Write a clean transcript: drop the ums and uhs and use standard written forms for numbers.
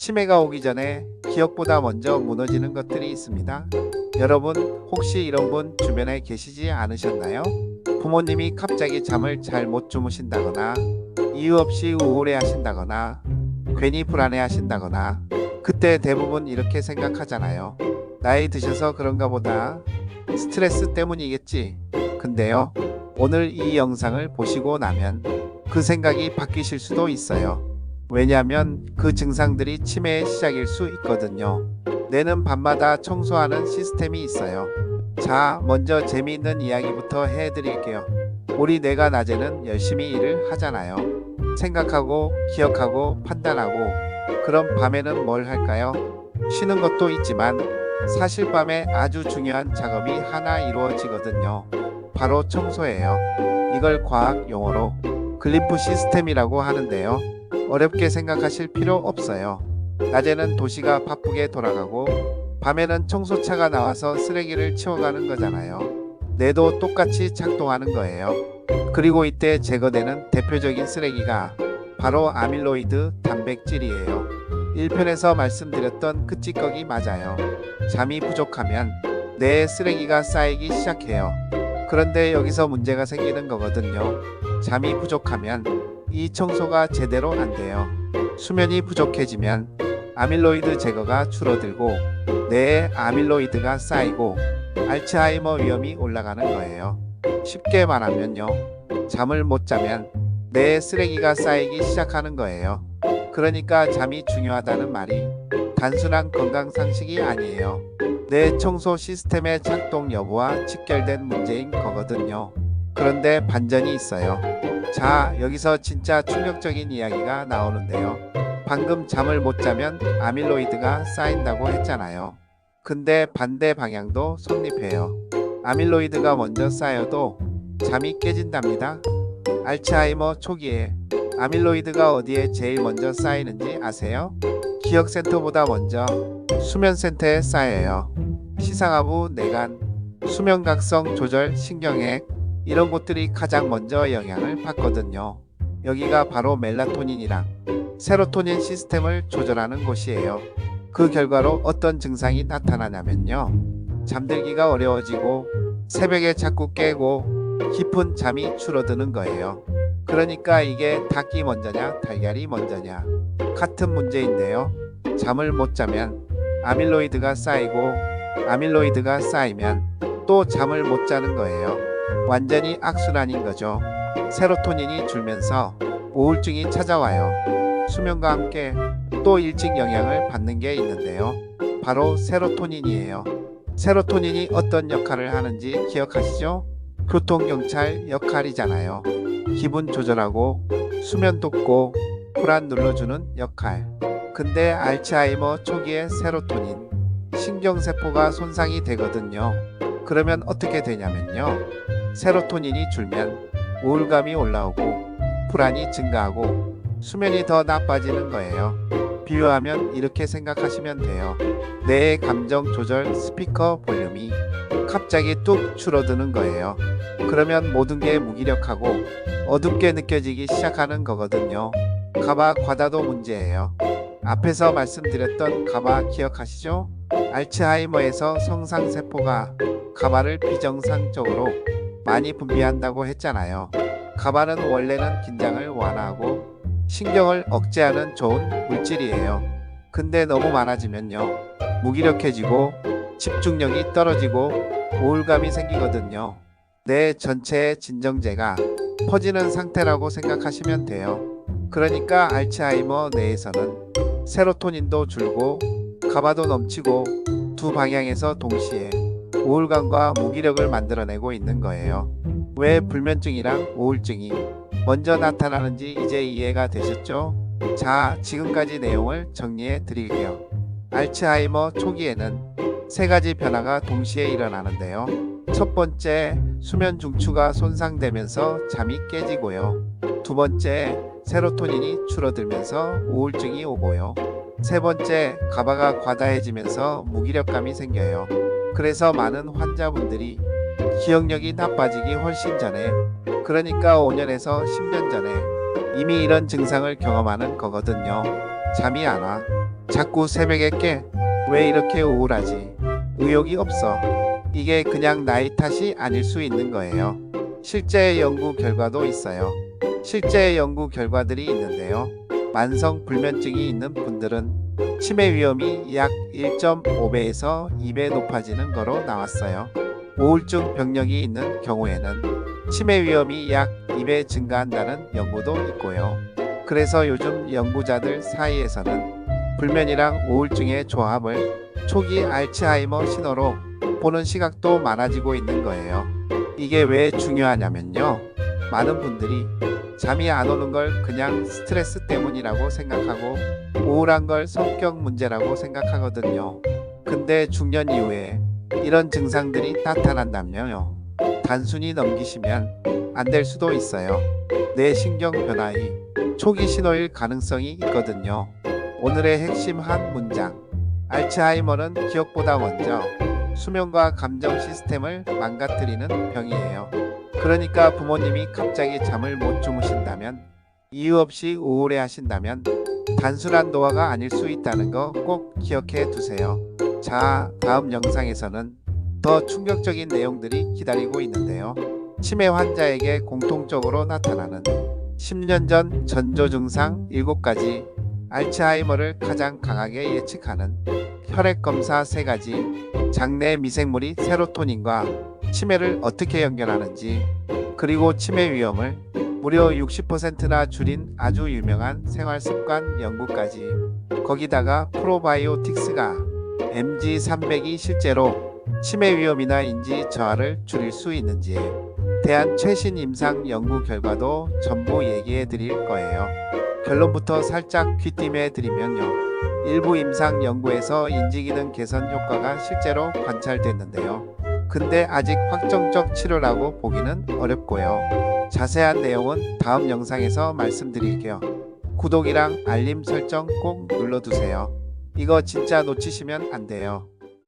치매가 오기 전에 기억보다 먼저 무너지는 것들이 있습니다. 여러분 혹시 이런 분 주변에 계시지 않으셨나요? 부모님이 갑자기 잠을 잘 못 주무신다거나 이유 없이 우울해 하신다거나 괜히 불안해 하신다거나 그때 대부분 이렇게 생각하잖아요. 나이 드셔서 그런가 보다. 스트레스 때문이겠지. 근데요, 오늘 이 영상을 보시고 나면 그 생각이 바뀌실 수도 있어요. 왜냐하면 그 증상들이 치매의 시작일 수 있거든요. 뇌는 밤마다 청소하는 시스템이 있어요. 자, 먼저 재미있는 이야기부터 해드릴게요. 우리 뇌가 낮에는 열심히 일을 하잖아요. 생각하고, 기억하고, 판단하고. 그럼 밤에는 뭘 할까요? 쉬는 것도 있지만 사실 밤에 아주 중요한 작업이 하나 이루어지거든요. 바로 청소예요. 이걸 과학 용어로 글리프 시스템이라고 하는데요. 어렵게 생각하실 필요 없어요. 낮에는 도시가 바쁘게 돌아가고 밤에는 청소차가 나와서 쓰레기를 치워가는 거잖아요. 뇌도 똑같이 작동하는 거예요. 그리고 이때 제거되는 대표적인 쓰레기가 바로 아밀로이드 단백질이에요. 1편에서 말씀드렸던 그 찌꺼기 맞아요. 잠이 부족하면 뇌에 쓰레기가 쌓이기 시작해요. 그런데 여기서 문제가 생기는 거거든요. 잠이 부족하면 이 청소가 제대로 안 돼요. 수면이 부족해지면 아밀로이드 제거가 줄어들고 뇌에 아밀로이드가 쌓이고 알츠하이머 위험이 올라가는 거예요. 쉽게 말하면요. 잠을 못 자면 뇌에 쓰레기가 쌓이기 시작하는 거예요. 그러니까 잠이 중요하다는 말이 단순한 건강 상식이 아니에요. 뇌 청소 시스템의 작동 여부와 직결된 문제인 거거든요. 그런데 반전이 있어요. 자, 여기서 진짜 충격적인 이야기가 나오는데요. 방금 잠을 못 자면 아밀로이드가 쌓인다고 했잖아요. 근데 반대 방향도 성립해요. 아밀로이드가 먼저 쌓여도 잠이 깨진답니다. 알츠하이머 초기에 아밀로이드가 어디에 제일 먼저 쌓이는지 아세요? 기억센터보다 먼저 수면센터에 쌓여요. 시상하부, 뇌간, 수면각성 조절 신경액 이런 곳들이 가장 먼저 영향을 받거든요. 여기가 바로 멜라토닌이랑 세로토닌 시스템을 조절하는 곳이에요. 그 결과로 어떤 증상이 나타나냐면요. 잠들기가 어려워지고 새벽에 자꾸 깨고 깊은 잠이 줄어드는 거예요. 그러니까 이게 닭이 먼저냐 달걀이 먼저냐 같은 문제인데요. 잠을 못 자면 아밀로이드가 쌓이고 아밀로이드가 쌓이면 또 잠을 못 자는 거예요. 완전히 악순환인 거죠. 세로토닌이 줄면서 우울증이 찾아와요. 수면과 함께 또 일찍 영향을 받는 게 있는데요. 바로 세로토닌이에요. 세로토닌이 어떤 역할을 하는지 기억하시죠? 교통경찰 역할이잖아요. 기분 조절하고 수면 돋고 불안 눌러주는 역할. 근데 알츠하이머 초기에 세로토닌, 신경세포가 손상이 되거든요. 그러면 어떻게 되냐면요. 세로토닌이 줄면 우울감이 올라오고 불안이 증가하고 수면이 더 나빠지는 거예요. 비유하면 이렇게 생각하시면 돼요. 뇌의 감정 조절 스피커 볼륨이 갑자기 뚝 줄어드는 거예요. 그러면 모든 게 무기력하고 어둡게 느껴지기 시작하는 거거든요. 가바 과다도 문제예요. 앞에서 말씀드렸던 가바 기억하시죠? 알츠하이머에서 성상세포가 가바를 비정상적으로 많이 분비한다고 했잖아요. 가바는 원래는 긴장을 완화하고 신경을 억제하는 좋은 물질이에요. 근데 너무 많아지면요. 무기력해지고 집중력이 떨어지고 우울감이 생기거든요. 뇌 전체의 진정제가 퍼지는 상태라고 생각하시면 돼요. 그러니까 알츠하이머 뇌에서는 세로토닌도 줄고 가바도 넘치고 두 방향에서 동시에 우울감과 무기력을 만들어내고 있는 거예요. 왜 불면증이랑 우울증이 먼저 나타나는지 이제 이해가 되셨죠? 자, 지금까지 내용을 정리해 드릴게요. 알츠하이머 초기에는 세 가지 변화가 동시에 일어나는데요. 첫 번째, 수면 중추가 손상되면서 잠이 깨지고요. 두 번째, 세로토닌이 줄어들면서 우울증이 오고요. 세 번째, 가바가 과다해지면서 무기력감이 생겨요. 그래서 많은 환자분들이 기억력이 나빠지기 훨씬 전에, 그러니까 5년에서 10년 전에 이미 이런 증상을 경험하는 거거든요. 잠이 안 와. 자꾸 새벽에 깨. 왜 이렇게 우울하지? 의욕이 없어. 이게 그냥 나이 탓이 아닐 수 있는 거예요. 실제 연구 결과도 있어요. 실제 연구 결과들이 있는데요. 만성 불면증이 있는 분들은 치매 위험이 약 1.5배에서 2배 높아지는 거로 나왔어요. 우울증 병력이 있는 경우에는 치매 위험이 약 2배 증가한다는 연구도 있고요. 그래서 요즘 연구자들 사이에서는 불면이랑 우울증의 조합을 초기 알츠하이머 신호로 보는 시각도 많아지고 있는 거예요. 이게 왜 중요하냐면요. 많은 분들이 잠이 안 오는 걸 그냥 스트레스 때문이라고 생각하고 우울한 걸 성격 문제라고 생각하거든요. 근데 중년 이후에 이런 증상들이 나타난다면요. 단순히 넘기시면 안 될 수도 있어요. 뇌 신경 변화의 초기 신호일 가능성이 있거든요. 오늘의 핵심 한 문장. 알츠하이머는 기억보다 먼저 수면과 감정 시스템을 망가뜨리는 병이에요. 그러니까 부모님이 갑자기 잠을 못 주무신다면, 이유 없이 우울해 하신다면 단순한 노화가 아닐 수 있다는 거 꼭 기억해 두세요. 자, 다음 영상에서는 더 충격적인 내용들이 기다리고 있는데요. 치매 환자에게 공통적으로 나타나는 10년 전 전조 증상 7가지, 알츠하이머를 가장 강하게 예측하는 혈액 검사 3가지, 장내 미생물이 세로토닌과 치매를 어떻게 연결하는지, 그리고 치매 위험을 무려 60%나 줄인 아주 유명한 생활습관 연구까지, 거기다가 프로바이오틱스가 MG300이 실제로 치매 위험이나 인지 저하를 줄일 수 있는지에 대한 최신 임상 연구 결과도 전부 얘기해 드릴 거예요. 결론부터 살짝 귀띔해 드리면요. 일부 임상 연구에서 인지기능 개선 효과가 실제로 관찰됐는데요. 근데 아직 확정적 치료라고 보기는 어렵고요. 자세한 내용은 다음 영상에서 말씀드릴게요. 구독이랑 알림 설정 꼭 눌러두세요. 이거 진짜 놓치시면 안 돼요.